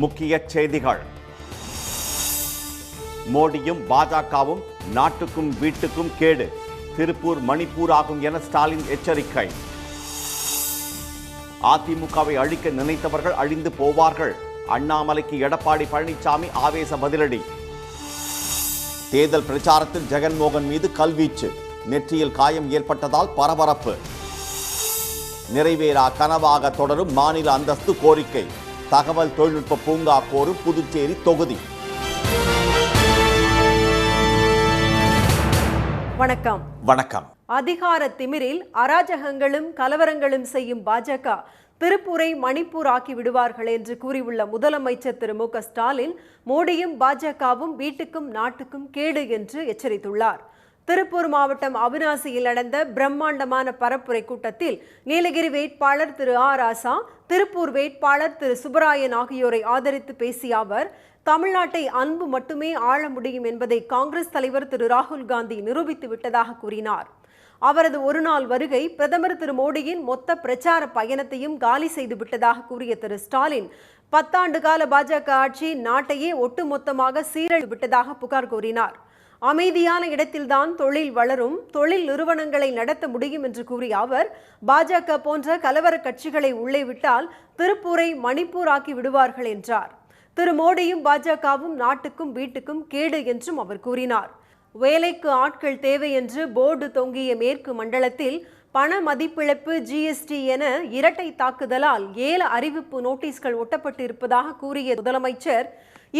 முக்கிய செய்திகள். மோடியும் பாஜகவும் நாட்டுக்கும் வீட்டுக்கும் கேடு. திருப்பூர் மணிப்பூர் ஆகும் என ஸ்டாலின் எச்சரிக்கை. அதிமுகவை அழிக்க நினைத்தவர்கள் அழிந்து போவார்கள். அண்ணாமலைக்கு எடப்பாடி பழனிசாமி ஆவேச பதிலடி. தேர்தல் பிரச்சாரத்தில் ஜெகன்மோகன் மீது கல்வீச்சு. நெற்றியில் காயம் ஏற்பட்டதால் பரபரப்பு. நிறைவேறா கனவாக தொடரும் மாநில அந்தஸ்து கோரிக்கை. தகவல் தொழில்நுட்ப பூங்கா கோரும் புதுச்சேரி தொகுதி. வணக்கம். வணக்கம். அதிகார திமிரில் அராஜகங்களும் கலவரங்களும் செய்யும் பாஜக திருப்பூரை மணிப்பூர் ஆக்கி விடுவார்கள் என்று கூறியுள்ள முதலமைச்சர் திரு மு க ஸ்டாலின், மோடியும் பாஜகவும் வீட்டுக்கும் நாட்டுக்கும் கேடு என்று எச்சரித்துள்ளார். திருப்பூர் மாவட்டம் அவிநாசியில் நடந்த பிரம்மாண்டமான பரப்புரை கூட்டத்தில் நீலகிரி வேட்பாளர் திரு ஆ ராசா, திருப்பூர் வேட்பாளர் திரு சுப்பராயன் ஆகியோரை ஆதரித்து பேசிய அவர், தமிழ்நாட்டை அன்பு மட்டுமே ஆள முடியும் என்பதை காங்கிரஸ் தலைவர் திரு ராகுல் காந்தி நிரூபித்து விட்டதாக கூறினார். அவரது ஒருநாள் வருகை பிரதமர் திரு மோடியின் மொத்த பிரச்சார பயணத்தையும் காலி செய்து விட்டதாக கூறிய திரு ஸ்டாலின், 10 ஆண்டு கால பாஜக ஆட்சி நாட்டையே ஒட்டுமொத்தமாக சீரழித்து விட்டதாக புகார் கூறினார். அமைதியான இடத்தில்தான் தொழில் வளரும், தொழில் நிறுவனங்களை நடத்த முடியும் என்று கூறிய அவர், பாஜக போன்ற கலவர கட்சிகளை உள்ளே விட்டால் திருப்பூரை மணிப்பூர் ஆக்கி விடுவார்கள் என்றார். திரு மோடியும் பாஜகவும் நாட்டுக்கும் வீட்டுக்கும் கேடு என்றும் அவர் கூறினார். வேலைக்கு ஆட்கள் தேவை என்று போர்டு தொங்கிய மேற்கு மண்டலத்தில் பண மதிப்பிழப்பு, ஜிஎஸ்டி என இரட்டை தாக்குதலால் 7 அறிவிப்பு நோட்டீஸ்கள் ஒட்டப்பட்டு இருப்பதாக கூறிய முதலமைச்சர்,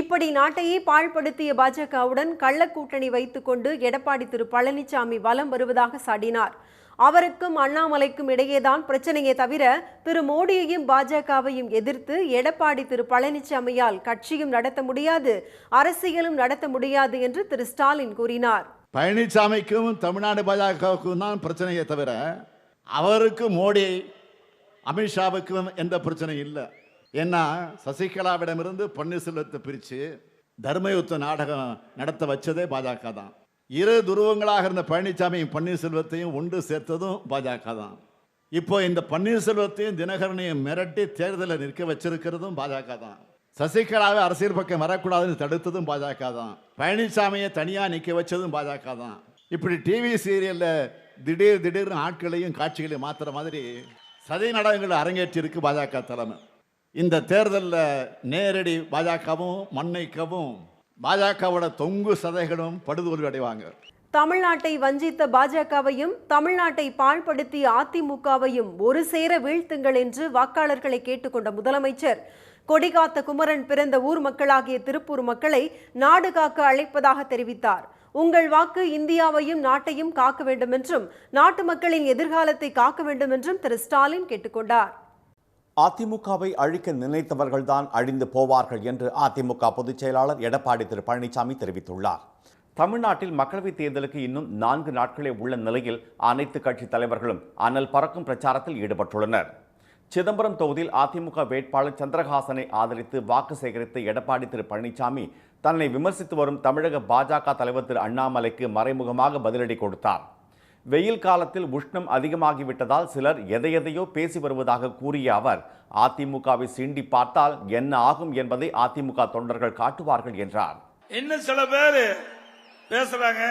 இப்படி நாட்டையே பாழ்படுத்திய பாஜகவுடன் கள்ளக்கூட்டணி வைத்துக் கொண்டு எடப்பாடி திரு பழனிசாமி வலம் வருவதாக சாடினார். அவருக்கும் அண்ணாமலைக்கும் இடையேதான் பிரச்சனையே தவிர திரு மோடியையும் பாஜகவையும் எதிர்த்து எடப்பாடி திரு பழனிசாமியால் கட்சியும் நடத்த முடியாது, அரசியலும் நடத்த முடியாது என்று திரு ஸ்டாலின் கூறினார். பழனிசாமிக்கும் தமிழ்நாடு பாஜகவுக்கும் தான் பிரச்சனையே தவிர அவருக்கும் மோடி அமித்ஷாவுக்கும் எந்த பிரச்சனையும் இல்லை. ஏன்னா சசிகலாவிடமிருந்து பன்னீர்செல்வத்தை பிரித்து தர்மயுத்த நாடகம் நடத்த வச்சதே பாஜக தான். இரு துருவங்களாக இருந்த பழனிசாமியும் பன்னீர்செல்வத்தையும் ஒன்று சேர்த்ததும் பாஜக தான். இப்போ இந்த பன்னீர்செல்வத்தையும் தினகரனையும் மிரட்டி தேர்தலில் நிற்க வச்சிருக்கிறதும் பாஜக தான். சசிகலாவை அரசியல் பக்கம் வரக்கூடாதுன்னு தடுத்ததும் பாஜக தான். பழனிசாமியை தனியாக நிற்க வச்சதும் பாஜக தான். இப்படி டிவி சீரியலில் திடீர்னு ஆட்களையும் காட்சிகளையும் மாற்றுற மாதிரி சதி நாடகங்கள் அரங்கேற்றிருக்கு பாஜக தலைமை. இந்த தேர்தலில் நேரடி பாஜகவும் மண்ணைக்கவும் பாஜகவோட தொங்கு சதைகளும் படுதோல்வி அடைவாங்க. தமிழ்நாட்டை வஞ்சித்த பாஜகவையும் தமிழ்நாட்டை பாழ்படுத்திய அதிமுகவையும் ஒரு சேர வீழ்த்துங்கள் என்று வாக்காளர்களை கேட்டுக்கொண்ட முதலமைச்சர், கொடிகாத்த குமரன் பிறந்த ஊர் மக்களாகிய திருப்பூர் மக்களை நாடு காக்க அழைப்பதாக தெரிவித்தார். உங்கள் வாக்கு இந்தியாவையும் நாட்டையும் காக்க வேண்டும் என்றும் நாட்டு மக்களின் எதிர்காலத்தை காக்க வேண்டும் என்றும் திரு ஸ்டாலின் கேட்டுக்கொண்டார். அதிமுகவை அழிக்க நினைத்தவர்கள்தான் அழிந்து போவார்கள் என்று அதிமுக பொதுச் செயலாளர் எடப்பாடி திரு பழனிசாமி தெரிவித்துள்ளார். தமிழ்நாட்டில் மக்களவைத் தேர்தலுக்கு இன்னும் 4 நாட்களே உள்ள நிலையில் அனைத்து கட்சி தலைவர்களும் அனல் பறக்கும் பிரச்சாரத்தில் ஈடுபட்டுள்ளனர். சிதம்பரம் தொகுதியில் அதிமுக வேட்பாளர் சந்திரஹாசனை ஆதரித்து வாக்கு சேகரித்த எடப்பாடி திரு பழனிசாமி தன்னை விமர்சித்து வரும் தமிழக பாஜக தலைவர் திரு அண்ணாமலைக்கு மறைமுகமாக பதிலடி கொடுத்தார். வெயில் காலத்தில் உஷ்ணம் அதிகமாகிவிட்டதால் சிலர் எதையோ பேசி வருவதாக கூறிய அவர், அதிமுகவை சீண்டி பார்த்தால் என்ன ஆகும் என்பதை அதிமுக தொண்டர்கள் காட்டுவார்கள் என்றார். இன்னும் சில பேர் பேசுறாங்க,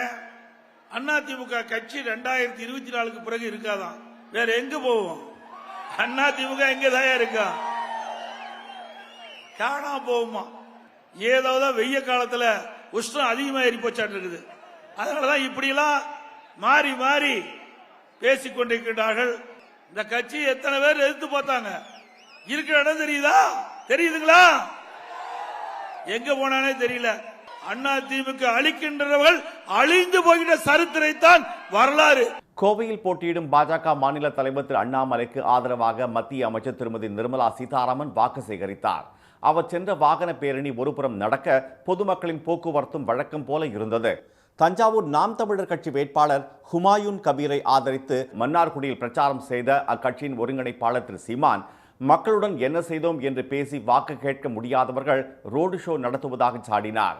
அதிமுக கட்சி 2024க்கு பிறகு இருக்காதான், வேற எங்க போவோம், அதிமுக எங்க தான் இருக்கா, காணா போகுமா, ஏதாவது வெய்ய காலத்துல உஷ்ணம் அதிகமா ஏறி போச்சாட்டு இருக்குது. அதனாலதான் இப்படி எல்லாம் மாறி மாறி பேசிக் கொண்டிருக்கிறார்கள். இந்த கட்சி எத்தனை பேர் எதிர்த்து பார்த்தாங்க, இருக்கிற இடம் தெரியுதுங்களா, எங்க போனானே தெரியல. அதிமுக அழிக்கின்றவர்கள் அழிந்து போகிற சரித்திரத்தான் வரலாறு. கோவையில் போட்டியிடும் பாஜக மாநில தலைவர் திரு அண்ணாமலைக்கு ஆதரவாக மத்திய அமைச்சர் திருமதி நிர்மலா சீதாராமன் வாக்கு சேகரித்தார். அவர் சென்ற வாகன பேரணி ஒருபுறம் நடக்க பொதுமக்களின் போக்குவரத்தும் வழக்கம் போல இருந்தது. தஞ்சாவூர் நாம் தமிழர் கட்சி வேட்பாளர் ஹுமாயூன் கபீரை ஆதரித்து மன்னார்குடியில் பிரச்சாரம் செய்த அக்கட்சியின் ஒருங்கிணைப்பாளர் திரு சீமான், மக்களுடன் என்ன செய்தோம் என்று பேசி வாக்கு கேட்க முடியாதவர்கள் ரோடு ஷோ நடத்துவதாக சாடினார்.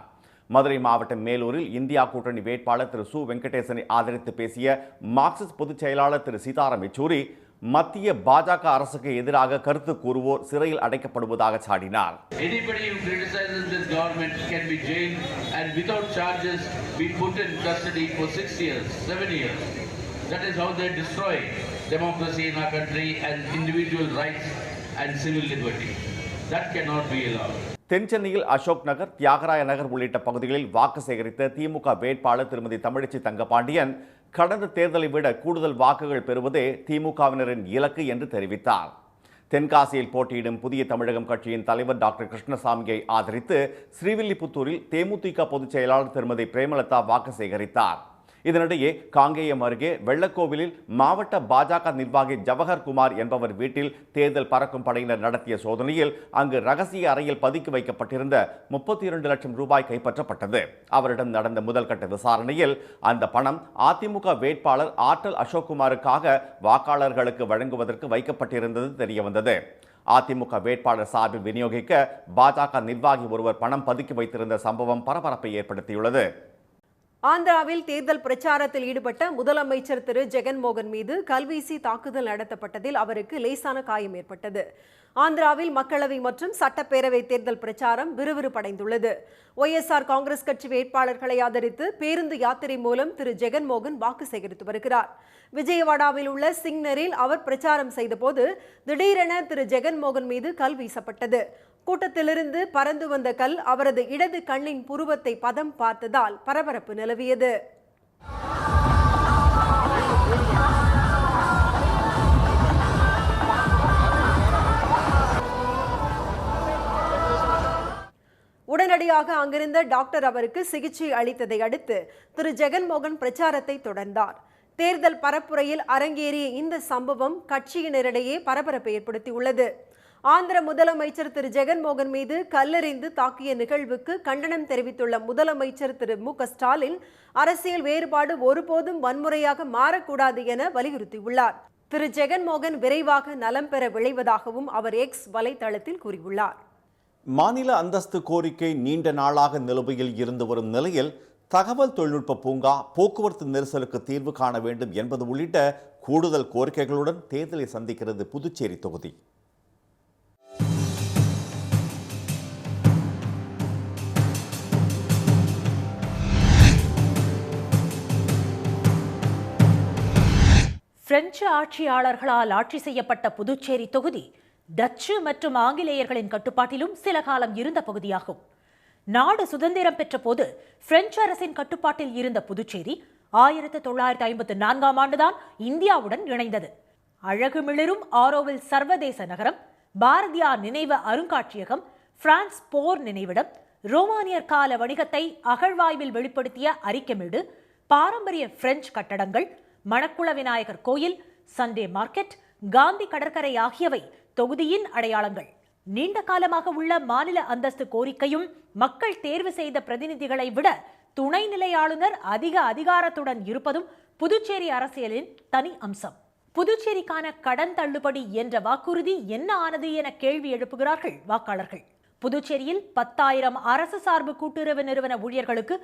மதுரை மாவட்டம் மேலூரில் இந்தியா கூட்டணி வேட்பாளர் திரு சு வெங்கடேசனை ஆதரித்து பேசிய மார்க்சிஸ்ட் பொதுச் செயலாளர் திரு சீதாராம் யெச்சூரி, மத்திய பாஜக அரசுக்கு எதிராக கருத்து கூறுவோர் சிறையில் அடைக்கப்படுவதாக சாடினார். Anybody who criticizes this government can be jailed and without charges be put in custody for 6 years, 7 years. That is how they destroy democracy in our country and individual rights and civil liberty. That cannot be allowed. தென் சென்னையில் அசோக் நகர், தியாகராய நகர் உள்ளிட்ட பகுதிகளில் வாக்கு சேகரித்த திமுக வேட்பாளர் திருமதி தமிழச்சி தங்கபாண்டியன் கடந்த தேர்தலை விட கூடுதல் வாக்குகள் பெறுவதே திமுகவினரின் இலக்கு என்று தெரிவித்தார். தென்காசியில் போட்டியிடும் புதிய தமிழகம் கட்சியின் தலைவர் டாக்டர் கிருஷ்ணசாமியை ஆதரித்து ஸ்ரீவில்லிபுத்தூரில் தேமுதிக பொதுச் செயலாளர் திருமதி பிரேமலதா வாக்கு சேகரித்தார். இதனிடையே காங்கேயம் அருகே வெள்ளக்கோவிலில் மாவட்ட பாஜக நிர்வாகி ஜவஹர் குமார் என்பவர் வீட்டில் தேர்தல் பறக்கும் படையினர் நடத்திய சோதனையில் அங்கு ரகசிய அறையில் பதுக்கி வைக்கப்பட்டிருந்த 32 லட்சம் ரூபாய் கைப்பற்றப்பட்டது. அவரிடம் நடந்த முதல்கட்ட விசாரணையில் அந்த பணம் அதிமுக வேட்பாளர் ஆற்றல் அசோக்குமாருக்காக வாக்காளர்களுக்கு வழங்குவதற்கு வைக்கப்பட்டிருந்தது தெரியவந்தது. அதிமுக வேட்பாளர் சார்பில் விநியோகிக்க பாஜக நிர்வாகி ஒருவர் பணம் பதுக்கி வைத்திருந்த சம்பவம் பரபரப்பை ஏற்படுத்தியுள்ளது. ஆந்திராவில் தேர்தல் பிரச்சாரத்தில் ஈடுபட்ட முதலமைச்சர் திரு ஜெகன்மோகன் மீது கல்வீசி தாக்குதல் நடத்தப்பட்டதில் அவருக்கு லேசான காயம் ஏற்பட்டது. ஆந்திராவில் மக்களவை மற்றும் சட்டப்பேரவை தேர்தல் பிரச்சாரம் விறுவிறுப்படைந்துள்ளது. ஒய்எஸ்ஆர் காங்கிரஸ் கட்சி வேட்பாளர்களை ஆதரித்து பேருந்து யாத்திரை மூலம் திரு ஜெகன்மோகன் வாக்கு சேகரித்து வருகிறார். விஜயவாடாவில் உள்ள சிக்னரில் அவர் பிரச்சாரம் செய்தபோது திடீரென திரு ஜெகன்மோகன் மீது கல் வீசப்பட்டது. கூட்டத்திலிருந்து பறந்து வந்த கல் அவரது இடது கண்ணின் புருவத்தை பதம் பார்த்ததால் பரபரப்பு நிலவியது. உடனடியாக அங்கிருந்த டாக்டர் அவருக்கு சிகிச்சை அளித்ததை அடுத்து திரு ஜெகன்மோகன் பிரச்சாரத்தை தொடர்ந்தார். தேர்தல் பரப்புரையில் அரங்கேறிய இந்த சம்பவம் கட்சியினரிடையே பரபரப்பை ஏற்படுத்தியுள்ளது. ஆந்திர முதலமைச்சர் திரு ஜெகன்மோகன் மீது கல்லெறிந்து தாக்கிய நிகழ்வுக்கு கண்டனம் தெரிவித்துள்ள முதலமைச்சர் திரு மு.க.ஸ்டாலின் அரசியல் வேறுபாடு ஒருபோதும் வன்முறையாக மாறக்கூடாது என வலியுறுத்தியுள்ளார். திரு ஜெகன்மோகன் விரைவாக நலம் பெற விளைவதாகவும் அவர் எக்ஸ் வலைதளத்தில் கூறியுள்ளார். மாநில அந்தஸ்து கோரிக்கை நீண்ட நாளாக நிலுவையில் இருந்து வரும் நிலையில் தகவல் தொழில்நுட்ப பூங்கா போக்குவரத்து நெரிசலுக்கு தீர்வு காண வேண்டும் என்பது உள்ளிட்ட கூடுதல் கோரிக்கைகளுடன் தேர்தலை சந்திக்கிறது புதுச்சேரி தொகுதி. பிரெஞ்சு ஆட்சியாளர்களால் ஆட்சி செய்யப்பட்ட புதுச்சேரி தொகுதி டச்சு மற்றும் ஆங்கிலேயர்களின் கட்டுப்பாட்டிலும் சில காலம் இருந்த பகுதியாகும். நாடு சுதந்திரம் பெற்ற போது பிரெஞ்சு அரசின் கட்டுப்பாட்டில் இருந்த புதுச்சேரி 1954ஆம் ஆண்டுதான் இந்தியாவுடன் இணைந்தது. அழகுமிளிரும் ஆரோவில் சர்வதேச நகரம், பாரதியார் நினைவு அருங்காட்சியகம், பிரான்ஸ் போர் நினைவிடம், ரோமானியர் கால வணிகத்தை அகழ்வாய்வில் வெளிப்படுத்திய அரிக்கமேடு, பாரம்பரிய பிரெஞ்சு கட்டடங்கள், மணக்குள விநாயகர் கோயில், சண்டே மார்க்கெட், காந்தி கடற்கரை ஆகியவை தொகுதியின் அடையாளங்கள். நீண்ட காலமாக உள்ள மாநில அந்தஸ்து கோரிக்கையும் மக்கள் தேர்வு செய்த பிரதிநிதிகளை விட துணைநிலை ஆளுநர் அதிக அதிகாரத்துடன் இருப்பதும் புதுச்சேரி அரசியலின் தனி அம்சம். புதுச்சேரிக்கான கடன் தள்ளுபடி என்ற வாக்குறுதி என்ன ஆனது என கேள்வி எழுப்புகிறார்கள் வாக்காளர்கள். புதுச்சேரியில் 10,000 அரசு சார்பு கூட்டுறவு நிறுவன ஊழியர்களுக்கு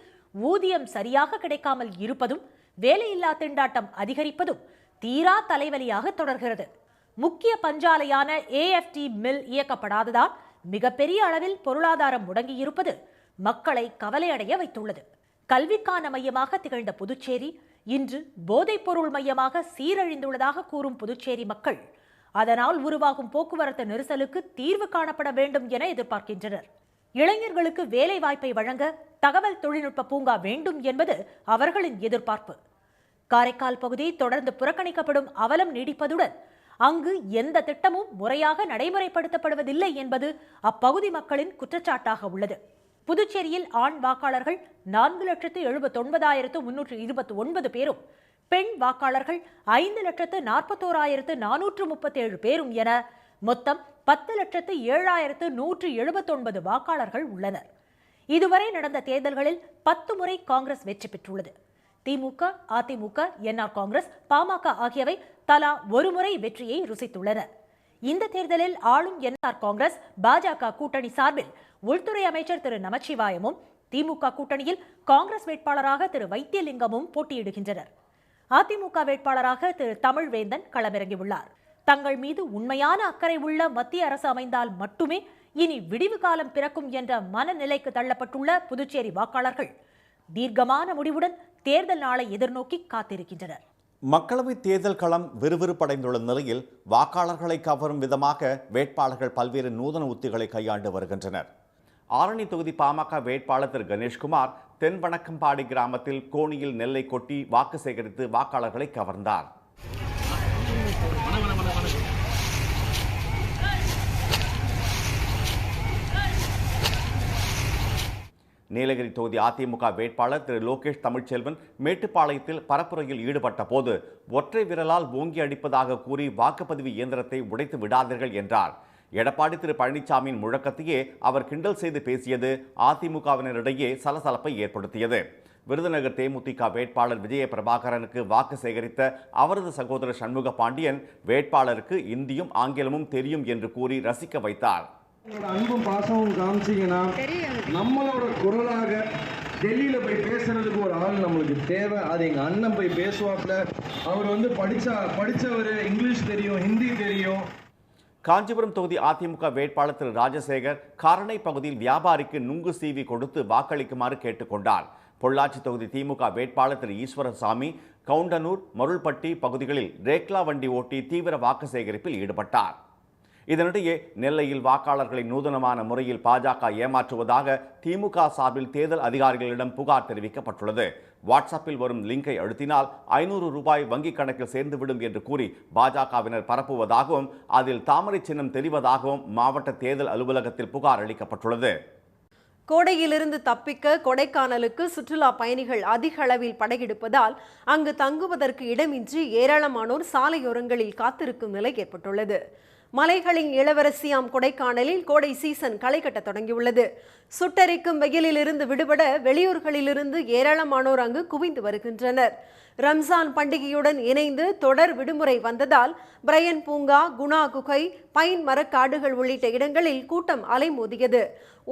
ஊதியம் சரியாக கிடைக்காமல் இருப்பதும் வேலையில்லா திண்டாட்டம் அதிகரிப்பதும் தீரா தலைவலியாக தொடர்கிறது. முக்கிய பஞ்சாலையான AFT மில் இயக்கப்படாததால் மிகப்பெரிய அளவில் பொருளாதாரம் முடங்கியிருப்பது மக்களை கவலையடைய வைத்துள்ளது. கல்விக்கான மையமாக திகழ்ந்த புதுச்சேரி இன்று போதைப்பொருள் மையமாக சீரழிந்துள்ளதாக கூறும் புதுச்சேரி மக்கள் அதனால் உருவாகும் போக்குவரத்து நெரிசலுக்கு தீர்வு காணப்பட வேண்டும் என எதிர்பார்க்கின்றனர். இளைஞர்களுக்கு வேலை வாய்ப்பை வழங்க தகவல் தொழில்நுட்ப பூங்கா வேண்டும் என்பது அவர்களின் எதிர்பார்ப்பு. காரைக்கால் பகுதி தொடர்ந்து புறக்கணிக்கப்படும் அவலம் நீடிப்பதுடன் அங்கு எந்த திட்டமும் முறையாக நடைமுறைப்படுத்தப்படுவதில்லை என்பது அப்பகுதி மக்களின் குற்றச்சாட்டாக உள்ளது. புதுச்சேரியில் ஆண் வாக்காளர்கள் 4,79,329 பேரும், பெண் வாக்காளர்கள் 5,41,437 பேரும் என மொத்தம் 10,07,179 வாக்காளர்கள் உள்ளனர். இதுவரை நடந்த தேர்தல்களில் 10 முறை காங்கிரஸ் வெற்றி பெற்றுள்ளது. திமுக, அதிமுக, என்ஆர் காங்கிரஸ், பாமக ஆகியவை தலா ஒரு முறை வெற்றியை ருசித்துள்ளன. இந்த தேர்தலில் ஆளும் என்ஆர் காங்கிரஸ் பாஜக கூட்டணி சார்பில் உள்துறை அமைச்சர் திரு நமச்சிவாயமும், திமுக கூட்டணியில் காங்கிரஸ் வேட்பாளராக திரு வைத்தியலிங்கமும் போட்டியிடுகின்றனர். அதிமுக வேட்பாளராக திரு தமிழ்வேந்தன் களமிறங்கியுள்ளார். தங்கள் மீது உண்மையான அக்கறை உள்ள மத்திய அரசு அமைந்தால் மட்டுமே இனி விடிவு காலம் பிறக்கும் என்ற மனநிலைக்கு தள்ளப்பட்டுள்ள புதுச்சேரி வாக்காளர்கள் தீர்க்கமான முடிவுடன் தேர்தல் நாளை எதிர்நோக்கி காத்திருக்கின்றனர். மக்களவைத் தேர்தல் களம் விறுவிறுப்படைந்துள்ள நிலையில் வாக்காளர்களை கவரும் விதமாக வேட்பாளர்கள் பல்வேறு நூதன உத்திகளை கையாண்டு வருகின்றனர். ஆரணி தொகுதி பாமக வேட்பாளர் திரு கணேஷ்குமார் தென்வணக்கம்பாடி கிராமத்தில் கோணியில் நெல்லை கொட்டி வாக்கு சேகரித்து வாக்காளர்களை கவர்ந்தார். நீலகிரி தொகுதி அதிமுக வேட்பாளர் திரு லோகேஷ் தமிழ்ச்செல்வன் மேட்டுப்பாளையத்தில் பரப்புரையில் ஈடுபட்ட போது ஒற்றை விரலால் ஓங்கி அடிப்பதாக கூறி வாக்குப்பதிவு இயந்திரத்தை உடைத்து விடாதீர்கள் என்றார். எடப்பாடி திரு பழனிசாமியின் முழக்கத்தையே அவர் கிண்டல் செய்து பேசியது அதிமுகவினரிடையே சலசலப்பை ஏற்படுத்தியது. விருதுநகர் தேமுதிக வேட்பாளர் விஜய பிரபாகரனுக்கு வாக்கு சேகரித்த அவரது சகோதரர் சண்முக பாண்டியன் வேட்பாளருக்கு இந்தியும் ஆங்கிலமும் தெரியும் என்று கூறி ரசிக்க வைத்தார். அன்பும் பாசமும் காமிச்சிங்கன்னா நம்மளோட குரலாக டெல்லியில போய் பேசுறதுக்கு ஒரு ஆள் நம்மளுக்கு தேவை. அது எங்க அண்ணன் போய் பேசுவாப்ல. அவர் படிச்சவர், இங்கிலீஷ் தெரியும், ஹிந்தி தெரியும். காஞ்சிபுரம் தொகுதி அதிமுக வேட்பாளர் திரு ராஜசேகர் காரணை பகுதியில் வியாபாரிக்கு நுங்கு சீவி கொடுத்து வாக்களிக்குமாறு கேட்டுக்கொண்டார். பொள்ளாச்சி தொகுதி திமுக வேட்பாளர் திரு ஈஸ்வரசாமி கவுண்டனூர், மருள்பட்டி பகுதிகளில் ரேக்லா வண்டி ஓட்டி தீவிர வாக்கு சேகரிப்பில் ஈடுபட்டார். இதனிடையே நெல்லையில் வாக்காளர்களை நூதனமான முறையில் பாஜக ஏமாற்றுவதாக திமுக சார்பில் தேர்தல் அதிகாரிகளிடம் புகார் தெரிவிக்கப்பட்டுள்ளது. வாட்ஸ்அப்பில் வரும் லிங்கை அழுத்தினால் 500 ரூபாய் வங்கிக் கணக்கில் சேர்ந்துவிடும் என்று கூறி பாஜகவினர் பரப்புவதாகவும் அதில் தாமரை சின்னம் தெரிவதாகவும் மாவட்ட தேர்தல் அலுவலகத்தில் புகார் அளிக்கப்பட்டுள்ளது. கோடையிலிருந்து தப்பிக்க கொடைக்கானலுக்கு சுற்றுலா பயணிகள் அதிக அளவில் படையெடுப்பதால் அங்கு தங்குவதற்கு இடமின்றி ஏராளமானோர் சாலையோரங்களில் காத்திருக்கும் நிலை ஏற்பட்டுள்ளது. மலைகளின் இளவரசியாம் கொடைக்கானலில் கோடை சீசன் களை கட்ட தொடங்கியுள்ளது. சுட்டெரிக்கும் வெயிலிலிருந்து விடுபட வெளியூர்களிலிருந்து ஏராளமானோர் அங்கு குவிந்து வருகின்றனர். ரம்ஜான் பண்டிகையுடன் இணைந்து தொடர் விடுமுறை வந்ததால் பிரையன் பூங்கா, குணா குகை, பைன் மரக்காடுகள் உள்ளிட்ட இடங்களில் கூட்டம் அலைமோதியது.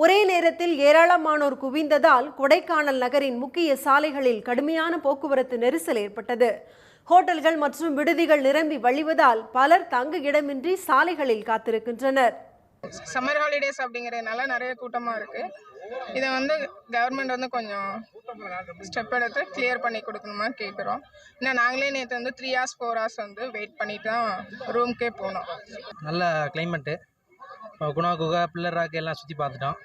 ஒரே நேரத்தில் ஏராளமானோர் குவிந்ததால் கொடைக்கானல் நகரின் முக்கிய சாலைகளில் கடுமையான போக்குவரத்து நெரிசல் ஏற்பட்டது. ஹோட்டல்கள் மற்றும் விடுதிகள் நிரம்பி வழிவதால் பலர் தங்க இடமின்றி சாலைகளில் காத்திருக்கின்றனர். சம்மர் ஹாலிடேஸ் அப்படிங்கிறதுனால நிறைய கூட்டமாக இருக்குது. இதை கவர்மெண்ட் கொஞ்சம் ஸ்டெப் எடுத்து கிளியர் பண்ணி கொடுக்கணுமா கேட்குறோம். ஏன்னா நாங்களே நேற்று 3 hours 4 hours வெயிட் பண்ணிட்டு தான் ரூம்க்கே போனோம். நல்ல கிளைமேட்டு, குணா குகை, பில்லர் ராக்கு எல்லாம் சுற்றி பார்த்துட்டோம்.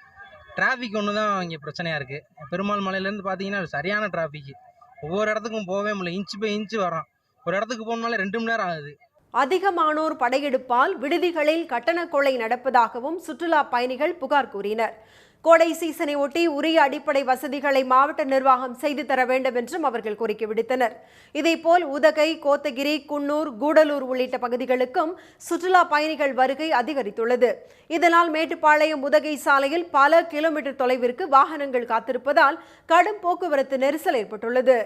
டிராஃபிக் ஒன்று தான் இங்கே பிரச்சனையாக இருக்குது. பெருமாள் மலையிலேருந்து பார்த்தீங்கன்னா சரியான டிராஃபிக்கு. ஒவ்வொரு இடத்துக்கும் போகவே முடியல, இன்ச்சு பை இன்ச்சு வரோம். ஒரு இடத்துக்கு போகணுனாலே 2 மணி நேரம் ஆகுது. அதிகமானோர் படையெடுப்பால் விடுதிகளில் கட்டண கொள்ளை நடப்பதாகவும் சுற்றுலா பயணிகள் புகார் கூறினர். கோடை சீசனை ஒட்டி உரிய அடிப்படை வசதிகளை மாவட்ட நிர்வாகம் செய்து தர வேண்டும் என்றும் அவர்கள் கோரிக்கை விடுத்தனர். இதேபோல் உதகை, கோத்தகிரி, குன்னூர், கூடலூர் உள்ளிட்ட பகுதிகளுக்கும் சுற்றுலா பயணிகள் வருகை அதிகரித்துள்ளது. இதனால் மேட்டுப்பாளையம் உதகை சாலையில் பல கிலோமீட்டர் தொலைவிற்கு வாகனங்கள் காத்திருப்பதால் கடும் போக்குவரத்து நெரிசல் ஏற்பட்டுள்ளது.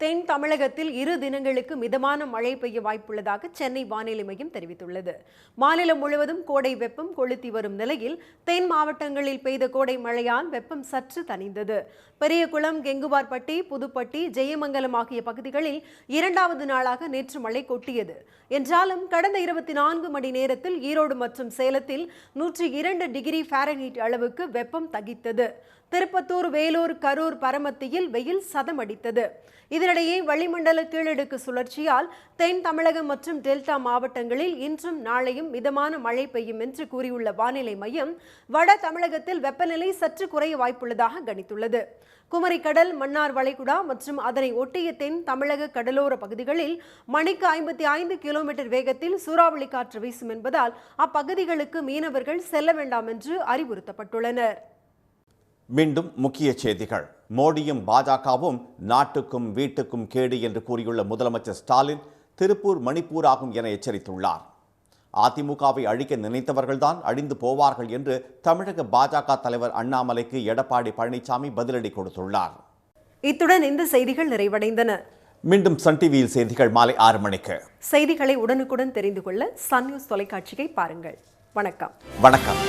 தென் தமிழகத்தில் 2 தினங்களுக்கு மிதமான மழை பெய்ய வாய்ப்புள்ளதாக சென்னை வானிலை மையம் தெரிவித்துள்ளது. மாநிலம் முழுவதும் கோடை வெப்பம் கொளுத்தி வரும் நிலையில் தென் மாவட்டங்களில் பெய்த கோடை மழையால் வெப்பம் சற்று தணிந்தது. பெரியகுளம், கெங்குவார்பட்டி, புதுப்பட்டி, ஜெயமங்கலம் ஆகிய பகுதிகளில் 2வது நாளாக நேற்று மழை கொட்டியது. என்றாலும் கடந்த 24 மணி நேரத்தில் ஈரோடு மற்றும் சேலத்தில் 102 டிகிரி ஃபாரன்ஹீட் அளவுக்கு வெப்பம் தகித்தது. திருப்பத்தூர், வேலூர், கரூர், பரமத்தியில் வெயில் சதமடித்தது. இதனிடையே வளிமண்டல கீழடுக்கு சுழற்சியால் தென் தமிழகம் மற்றும் டெல்டா மாவட்டங்களில் இன்றும் நாளையும் மிதமான மழை பெய்யும் என்று கூறியுள்ள வானிலை மையம் வட தமிழகத்தில் வெப்பநிலை சற்று குறைய வாய்ப்புள்ளதாக கணித்துள்ளது. குமரிக்கடல், மன்னார் வளைகுடா மற்றும் அதனை ஒட்டிய தென் தமிழக கடலோர பகுதிகளில் மணிக்கு 55 கிலோமீட்டர் வேகத்தில் சூறாவளி காற்று வீசும் என்பதால் அப்பகுதிகளுக்கு மீனவர்கள் செல்ல வேண்டாம் என்று அறிவுறுத்தப்பட்டுள்ளனர். மீண்டும் முக்கிய செய்திகள். மோடியும் பாஜகவும் நாட்டுக்கும் வீட்டுக்கும் கேடு என்று கூறியுள்ள முதலமைச்சர் ஸ்டாலின் திருப்பூர் மணிப்பூர் ஆகும் என எச்சரித்துள்ளார். அதிமுகவை அழிக்க நினைத்தவர்கள்தான் அழிந்து போவார்கள் என்று தமிழக பாஜக தலைவர் அண்ணாமலைக்கு எடப்பாடி பழனிசாமி பதிலடி கொடுத்துள்ளார். இத்துடன் இந்த செய்திகள் நிறைவடைந்தன. மீண்டும் சன் டிவியில் செய்திகள் மாலை 6 மணிக்கு. செய்திகளை உடனுக்குடன் தெரிந்து கொள்ள சன் நியூஸ் தொலைக்காட்சியை பாருங்கள். வணக்கம். வணக்கம்.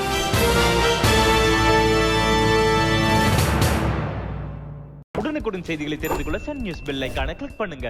உடனுக்குடன் செய்திகளை தெரிந்து கொள்ள சன் நியூஸ் பெல் ஐகானை கிளிக் பண்ணுங்க.